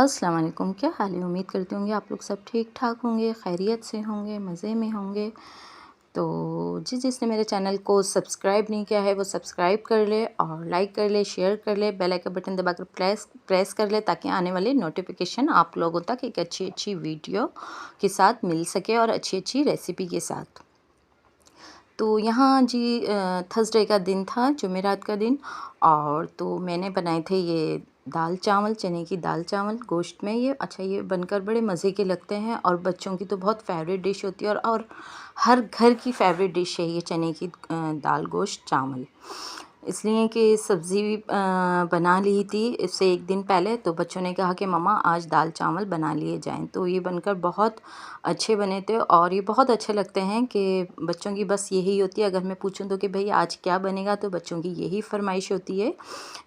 अस्सलाम वालेकुम। क्या हाल है? उम्मीद करती हूँ आप लोग सब ठीक ठाक होंगे, खैरियत से होंगे, मज़े में होंगे। तो जिसने मेरे चैनल को सब्सक्राइब नहीं किया है वो सब्सक्राइब कर ले और लाइक कर ले, शेयर कर ले, बेल आइकन बटन दबाकर प्रेस कर ले ताकि आने वाले नोटिफिकेशन आप लोगों तक एक अच्छी वीडियो के साथ मिल सके और अच्छी रेसिपी के साथ। तो यहाँ जी थर्सडे का दिन था, जुमेरात का दिन, और तो मैंने बनाए थे ये दाल चावल, चने की दाल चावल गोश्त में। ये बनकर बड़े मज़े के लगते हैं और बच्चों की तो बहुत फेवरेट डिश होती है और हर घर की फेवरेट डिश है ये चने की दाल गोश्त चावल। इसलिए कि सब्ज़ी भी बना ली थी इससे एक दिन पहले, तो बच्चों ने कहा कि मम्मा आज दाल चावल बना लिए जाएं। तो ये बनकर बहुत अच्छे बने थे और ये बहुत अच्छे लगते हैं कि बच्चों की बस यही होती है। अगर मैं पूछूं तो कि भाई आज क्या बनेगा, तो बच्चों की यही फरमाइश होती है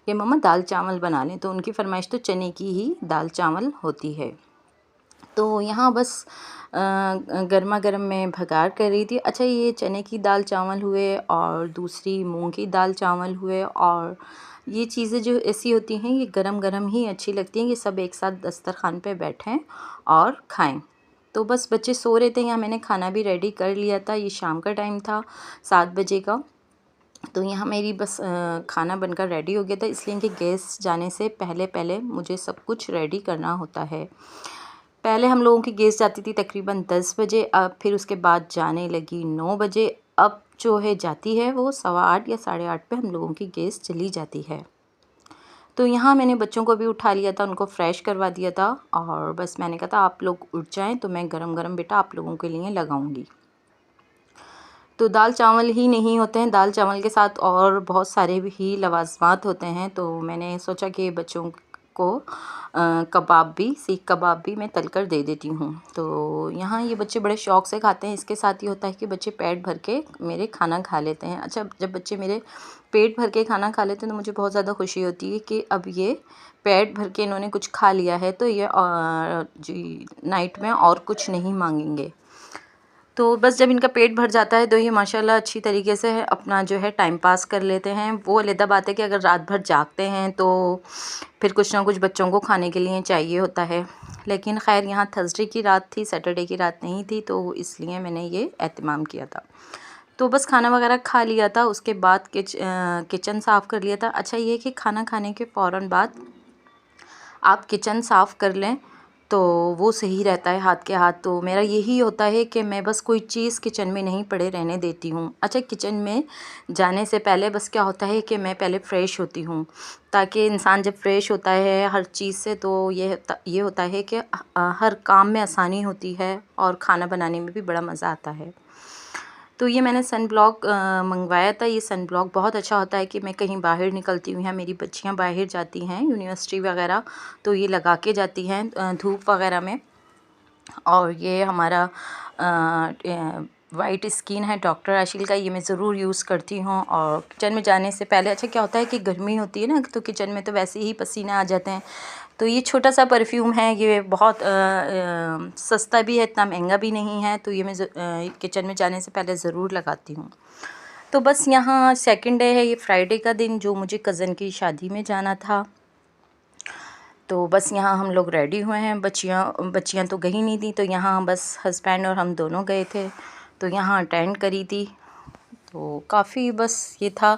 कि मम्मा दाल चावल बना लें। तो उनकी फरमाइश तो चने की ही दाल चावल होती है। तो यहाँ बस गर्मा गर्म मैं भगार कर रही थी। अच्छा, ये चने की दाल चावल हुए और दूसरी मूंग की दाल चावल हुए, और ये चीज़ें जो ऐसी होती हैं ये गरम गरम ही अच्छी लगती हैं कि सब एक साथ दस्तरखान पे बैठें और खाएं। तो बस बच्चे सो रहे थे, यहाँ मैंने खाना भी रेडी कर लिया था। ये शाम का टाइम था, 7 बजे का। तो यहाँ मेरी बस खाना बनकर रेडी हो गया था, इसलिए कि गेस्ट जाने से पहले पहले मुझे सब कुछ रेडी करना होता है। पहले हम लोगों की गेस्ट जाती थी तकरीबन 10 बजे, अब फिर उसके बाद जाने लगी 9 बजे। अब जो है जाती है वो 8:15 या 8:30 पे हम लोगों की गेस्ट चली जाती है। तो यहाँ मैंने बच्चों को भी उठा लिया था, उनको फ्रेश करवा दिया था और बस मैंने कहा था आप लोग उठ जाएं तो मैं गरम गरम बेटा आप लोगों के लिए लगाऊंगी। तो दाल चावल ही नहीं होते हैं, दाल चावल के साथ और बहुत सारे भी लवाजमात होते हैं। तो मैंने सोचा कि बच्चों को कबाब भी, सीख कबाब भी मैं तलकर दे देती हूँ। तो यहाँ ये बच्चे बड़े शौक़ से खाते हैं। इसके साथ ये होता है कि बच्चे पेट भर के मेरे खाना खा लेते हैं। अच्छा, जब बच्चे मेरे पेट भर के खाना खा लेते हैं तो मुझे बहुत ज़्यादा खुशी होती है कि अब ये पेट भर के इन्होंने कुछ खा लिया है, तो ये जी नाइट में और कुछ नहीं मांगेंगे। तो बस जब इनका पेट भर जाता है तो ये माशाल्लाह अच्छी तरीके से अपना जो है टाइम पास कर लेते हैं। वो अलग बात है कि अगर रात भर जागते हैं तो फिर कुछ ना कुछ बच्चों को खाने के लिए चाहिए होता है। लेकिन ख़ैर यहाँ थर्सडे की रात थी, सैटरडे की रात नहीं थी, तो इसलिए मैंने ये एहतमाम किया था। तो बस खाना वगैरह खा लिया था, उसके बाद किचन साफ़ कर लिया था। अच्छा, ये कि खाना खाने के फ़ौरन बाद आप किचन साफ़ कर लें तो वो सही रहता है हाथ के हाथ। तो मेरा यही होता है कि मैं बस कोई चीज़ किचन में नहीं पड़े रहने देती हूँ। अच्छा, किचन में जाने से पहले बस क्या होता है कि मैं पहले फ़्रेश होती हूँ, ताकि इंसान जब फ़्रेश होता है हर चीज़ से तो ये होता है कि हर काम में आसानी होती है और खाना बनाने में भी बड़ा मज़ा आता है। तो ये मैंने सन ब्लॉक मंगवाया था। ये सन ब्लॉक बहुत अच्छा होता है कि मैं कहीं बाहर निकलती हूँ या मेरी बच्चियाँ बाहर जाती हैं यूनिवर्सिटी वगैरह, तो ये लगा के जाती हैं धूप वगैरह में। और ये हमारा वाइट स्किन है डॉक्टर आशिल का, ये मैं ज़रूर यूज़ करती हूँ। और किचन में जाने से पहले, अच्छा क्या होता है कि गर्मी होती है ना, तो किचन में तो वैसे ही पसीने आ जाते हैं। तो ये छोटा सा परफ्यूम है, ये बहुत सस्ता भी है, इतना महंगा भी नहीं है। तो ये मैं किचन में जाने से पहले ज़रूर लगाती हूँ। तो बस यहाँ सेकंड डे है, ये फ्राइडे का दिन, जो मुझे कज़न की शादी में जाना था। तो बस यहाँ हम लोग रेडी हुए हैं। बच्चियाँ तो गई नहीं थी, तो यहाँ बस हस्बैंड और हम दोनों गए थे। तो यहाँ अटेंड करी थी। तो काफ़ी बस ये था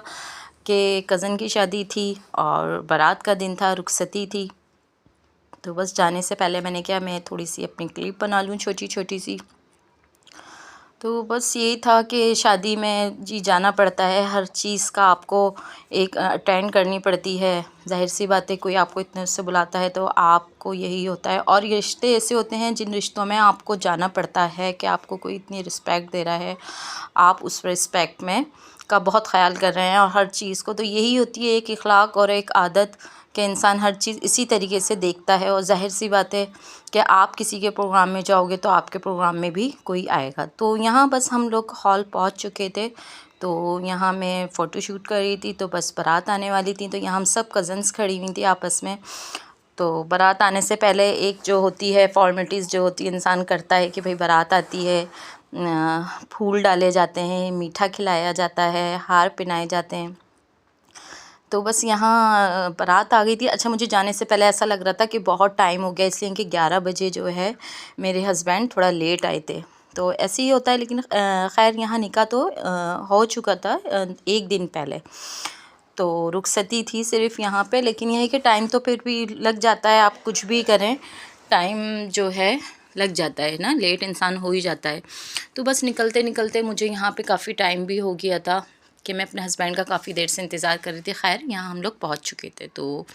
कि कज़न की शादी थी और बारात का दिन था, रुखसती थी। तो बस जाने से पहले मैंने क्या, मैं थोड़ी सी अपनी क्लिप बना लूँ छोटी सी। तो बस यही था कि शादी में जी जाना पड़ता है, हर चीज़ का आपको एक अटेंड करनी पड़ती है। ज़ाहिर सी बात है, कोई आपको इतने उससे बुलाता है तो आपको यही होता है। और ये रिश्ते ऐसे होते हैं जिन रिश्तों में आपको जाना पड़ता है कि आपको कोई इतनी रिस्पेक्ट दे रहा है, आप उस रिस्पेक्ट में का बहुत ख्याल कर रहे हैं और हर चीज़ को। तो यही होती है एक इखलाक और एक आदत कि इंसान हर चीज़ इसी तरीके से देखता है। और ज़ाहिर सी बात है कि आप किसी के प्रोग्राम में जाओगे तो आपके प्रोग्राम में भी कोई आएगा। तो यहाँ बस हम लोग हॉल पहुँच चुके थे। तो यहाँ मैं फ़ोटो शूट कर रही थी, तो बस बारात आने वाली थी। तो यहाँ हम सब कज़न्स खड़ी हुई थी आपस में। तो बारात आने से पहले एक जो होती है फॉर्मेलिटीज़ जो होती है इंसान करता है कि भाई बारात आती है, फूल डाले जाते हैं, मीठा खिलाया जाता है, हार पहनाए जाते हैं। तो बस यहाँ बारात आ गई थी। अच्छा, मुझे जाने से पहले ऐसा लग रहा था कि बहुत टाइम हो गया, इसलिए कि 11 बजे जो है मेरे हस्बैंड थोड़ा लेट आए थे। तो ऐसे ही होता है, लेकिन खैर यहाँ निकाह तो हो चुका था 1 दिन पहले। तो रुखसती थी सिर्फ यहाँ पे, लेकिन यह है कि टाइम तो फिर भी लग जाता है, आप कुछ भी करें टाइम जो है लग जाता है ना, लेट इंसान हो ही जाता है। तो बस निकलते निकलते मुझे यहाँ पे काफ़ी टाइम भी हो गया था कि मैं अपने हस्बैंड का काफ़ी देर से इंतज़ार कर रही थी। खैर यहाँ हम लोग पहुँच चुके थे। तो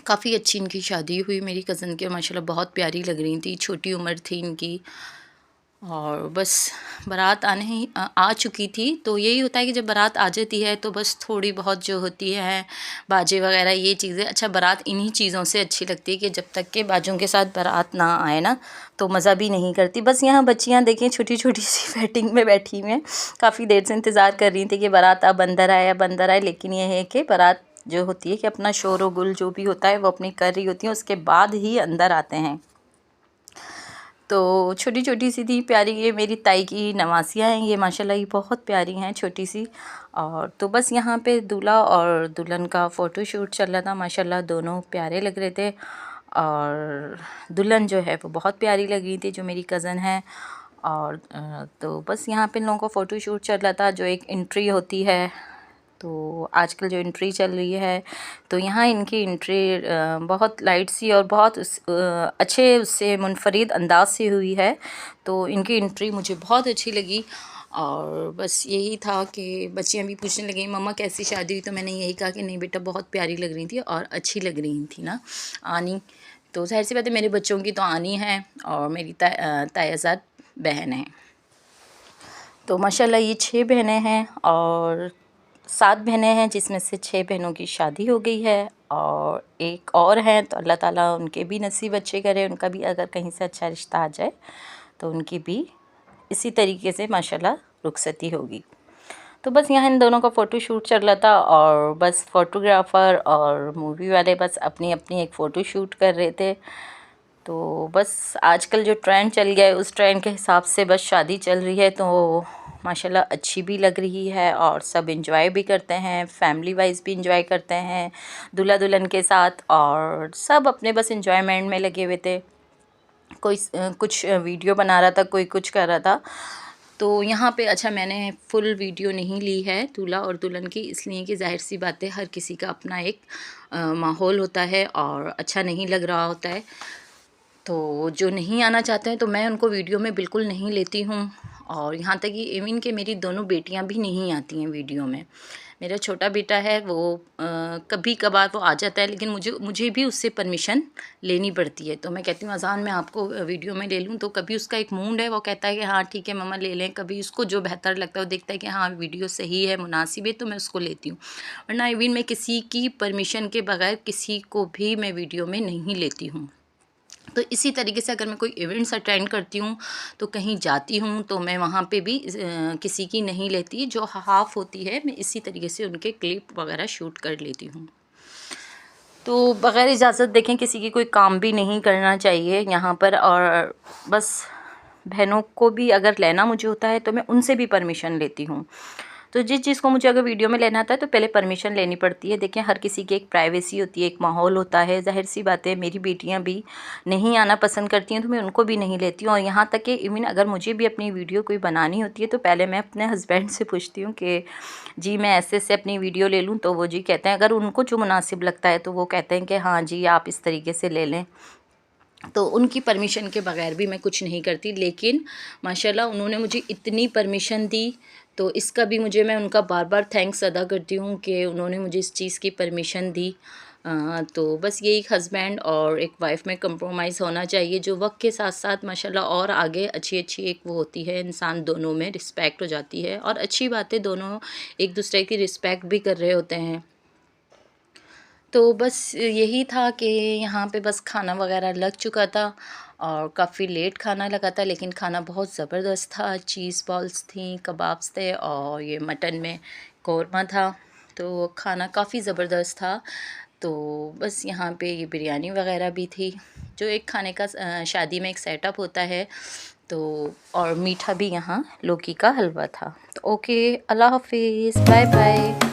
काफ़ी अच्छी इनकी शादी हुई मेरी कज़न की, माशाल्लाह बहुत प्यारी लग रही थी, छोटी उम्र थी इनकी। और बस बारात आ चुकी थी। तो यही होता है कि जब बारात आ जाती है तो बस थोड़ी बहुत जो होती है बाजे वगैरह ये चीज़ें, अच्छा बारात इन्हीं चीज़ों से अच्छी लगती है कि जब तक के बाजों के साथ बारात ना आए ना तो मज़ा भी नहीं करती। बस यहाँ बच्चियाँ देखें छोटी छोटी सी वेटिंग में बैठी हुई हैं, काफ़ी देर से इंतज़ार कर रही थी कि बारात अब अंदर आए अब अंदर आए। लेकिन ये है कि बारात जो होती है कि अपना शोर व गुल जो भी होता है वो अपनी कर रही होती है, उसके बाद ही अंदर आते हैं। तो छोटी छोटी सी थी प्यारी, ये मेरी ताई की नवासियाँ हैं, ये माशाल्लाह ये बहुत प्यारी हैं छोटी सी। और तो बस यहाँ पे दूल्हा और दुल्हन का फ़ोटो शूट चल रहा था, माशाल्लाह दोनों प्यारे लग रहे थे। और दुल्हन जो है वो बहुत प्यारी लग रही थी, जो मेरी कज़न है। और तो बस यहाँ पे इन लोगों का फ़ोटो शूट चल रहा था, जो एक एंट्री होती है। तो आजकल जो एंट्री चल रही है तो यहाँ इनकी एंट्री बहुत लाइट सी और बहुत अच्छे उससे मुनफरिद अंदाज से हुई है। तो इनकी एंट्री मुझे बहुत अच्छी लगी। और बस यही था कि बच्चियाँ भी पूछने लगी मम्मा कैसी शादी हुई, तो मैंने यही कहा कि नहीं बेटा बहुत प्यारी लग रही थी और अच्छी लग रही थी ना आनी। तो ज़ाहिर सी बात है मेरे बच्चों की तो आनी है और मेरी तायाज़ाद बहन है। तो माशाल्लाह ये 6 बहनें हैं और 7 बहनें हैं, जिसमें से 6 बहनों की शादी हो गई है और एक और हैं। तो अल्लाह ताला उनके भी नसीब अच्छे करे, उनका भी अगर कहीं से अच्छा रिश्ता आ जाए तो उनकी भी इसी तरीके से माशाल्लाह रुखसती होगी। तो बस यहाँ इन दोनों का फ़ोटो शूट चल रहा था और बस फ़ोटोग्राफ़र और मूवी वाले बस अपनी अपनी एक फ़ोटो शूट कर रहे थे। तो बस आजकल जो ट्रेंड चल गया है उस ट्रेंड के हिसाब से बस शादी चल रही है। तो माशाल्लाह अच्छी भी लग रही है और सब एंजॉय भी करते हैं, फैमिली वाइज भी एंजॉय करते हैं दूल्हा दुल्हन के साथ। और सब अपने बस एंजॉयमेंट में लगे हुए थे, कोई कुछ वीडियो बना रहा था, कोई कुछ कर रहा था। तो यहाँ पे अच्छा मैंने फुल वीडियो नहीं ली है दूल्हा और दुल्हन की, इसलिए कि ज़ाहिर सी बात है हर किसी का अपना एक माहौल होता है और अच्छा नहीं लग रहा होता है। तो जो नहीं आना चाहते हैं तो मैं उनको वीडियो में बिल्कुल नहीं लेती हूँ। और यहाँ तक कि इवन कि मेरी दोनों बेटियाँ भी नहीं आती हैं वीडियो में। मेरा छोटा बेटा है वो कभी कभार वो आ जाता है, लेकिन मुझे भी उससे परमिशन लेनी पड़ती है। तो मैं कहती हूँ अज़ान मैं आपको वीडियो में ले लूँ, तो कभी उसका एक मूड है वो कहता है कि हाँ ठीक है मम्मा ले लें। कभी उसको जो बेहतर लगता है वो देखता है कि हाँ वीडियो सही है मुनासिब है तो मैं उसको लेती हूँ, वरना इवन मैं किसी की परमिशन के बगैर किसी को भी मैं वीडियो में नहीं लेती हूँ। तो इसी तरीके से अगर मैं कोई इवेंट्स अटेंड करती हूँ तो कहीं जाती हूँ तो मैं वहाँ पे भी किसी की नहीं लेती, जो हाफ़ होती है मैं इसी तरीके से उनके क्लिप वगैरह शूट कर लेती हूँ। तो बग़ैर इजाज़त देखें किसी की कोई काम भी नहीं करना चाहिए यहाँ पर। और बस बहनों को भी अगर लेना मुझे होता है तो मैं उनसे भी परमिशन लेती हूँ। तो जिस चीज़ को मुझे अगर वीडियो में लेना आता है तो पहले परमिशन लेनी पड़ती है। देखें हर किसी की एक प्राइवेसी होती है, एक माहौल होता है। ज़ाहिर सी बात है मेरी बेटियां भी नहीं आना पसंद करती हैं तो मैं उनको भी नहीं लेती हूँ। और यहाँ तक कि इवन अगर मुझे भी अपनी वीडियो कोई बनानी होती है तो पहले मैं अपने हस्बैंड से पूछती हूँ कि जी मैं ऐसे ऐसे अपनी वीडियो ले लूँ, तो वो जी कहते हैं अगर उनको जो मुनासिब लगता है तो वो कहते हैं कि हाँ जी आप इस तरीके से ले लें। तो उनकी परमिशन के बगैर भी मैं कुछ नहीं करती, लेकिन माशाल्लाह उन्होंने मुझे इतनी परमिशन दी तो इसका भी मैं उनका बार बार थैंक्स अदा करती हूँ कि उन्होंने मुझे इस चीज़ की परमिशन दी। तो बस ये एक हस्बैंड और एक वाइफ में कंप्रोमाइज़ होना चाहिए, जो वक्त के साथ साथ माशाल्लाह और आगे अच्छी अच्छी एक वो होती है, इंसान दोनों में रिस्पेक्ट हो जाती है और अच्छी बातें दोनों एक दूसरे की रिस्पेक्ट भी कर रहे होते हैं। तो बस यही था कि यहाँ पे बस खाना वगैरह लग चुका था और काफ़ी लेट खाना लगा था, लेकिन खाना बहुत ज़बरदस्त था। चीज़ बॉल्स थी, कबाब्स थे और ये मटन में कौरमा था। तो खाना काफ़ी ज़बरदस्त था। तो बस यहाँ पे ये बिरयानी वगैरह भी थी, जो एक खाने का शादी में एक सेटअप होता है। तो और मीठा भी यहाँ लौकी का हलवा था। तो ओके, अल्लाह हाफिज़, बाय बाय।